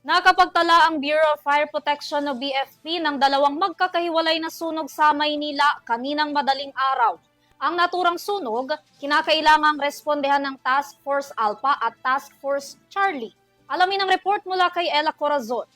Nakapagtala ang Bureau of Fire Protection o BFP ng dalawang magkakahiwalay na sunog sa Maynila kaninang madaling araw. Ang naturang sunog, kinakailangang respondehan ng Task Force Alpha at Task Force Charlie. Alamin ang report mula kay Ella Corazon.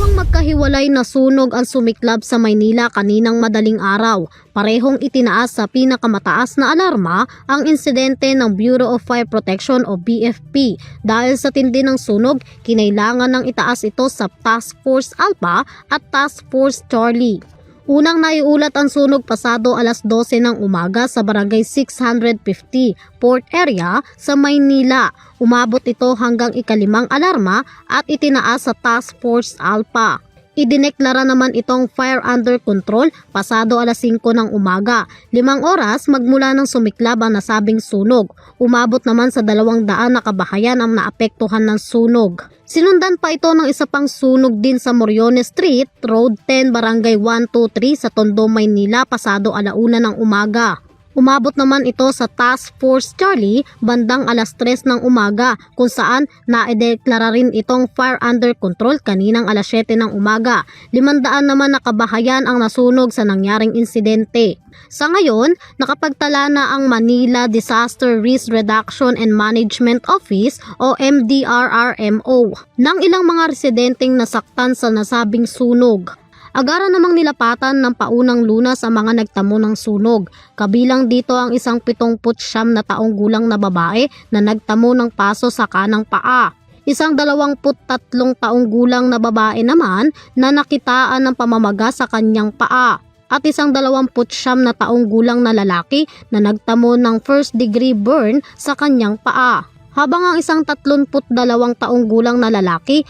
Dalawang magkahiwalay na sunog ang sumiklab sa Maynila kaninang madaling araw. Parehong itinaas sa pinakamataas na alarma ang insidente ng Bureau of Fire Protection o BFP. Dahil sa tindi ng sunog, kinailangan ng itaas ito sa Task Force Alpha at Task Force Charlie. Unang naiulat ang sunog pasado alas 12 ng umaga sa Barangay 650, Port Area sa Maynila. Umabot ito hanggang ikalimang alarma at itinaas sa Task Force Alpha. Idineklara naman itong fire under control pasado alas 5 ng umaga. 5 oras magmula ng sumiklab ang nasabing sunog. Umabot naman sa 200 na kabahayan ang naapektuhan ng sunog. Sinundan pa ito ng isa pang sunog din sa Moriones Street, Road 10, Barangay 123 sa Tondo, Maynila pasado alauna ng umaga. Umabot naman ito sa Task Force Charlie bandang alas 3 ng umaga kung saan naideklara rin itong fire under control kaninang alas 7 ng umaga. 500 naman na kabahayan ang nasunog sa nangyaring insidente. Sa ngayon, nakapagtala na ang Manila Disaster Risk Reduction and Management Office o MDRRMO ng ilang mga residenteng nasaktan sa nasabing sunog. Agara namang nilapatan ng paunang lunas ang mga nagtamo ng sunog. Kabilang dito ang isang 79 na taong gulang na babae na nagtamo ng paso sa kanang paa. Isang 23 taong gulang na babae naman na nakitaan ng pamamaga sa kanyang paa. At isang 29 na taong gulang na lalaki na nagtamo ng first degree burn sa kanyang paa. Habang ang isang 32 taong gulang na lalaki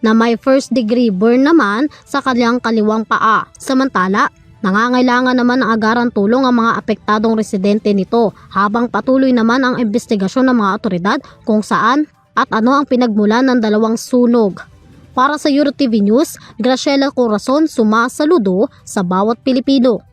na may first degree burn naman sa kanyang kaliwang paa. Samantala, nangangailangan naman ng agarang tulong ang mga apektadong residente nito habang patuloy naman ang investigasyon ng mga otoridad kung saan at ano ang pinagmulan ng dalawang sunog. Para sa EuroTV News, Graciela Corazon sumasaludo sa bawat Pilipino.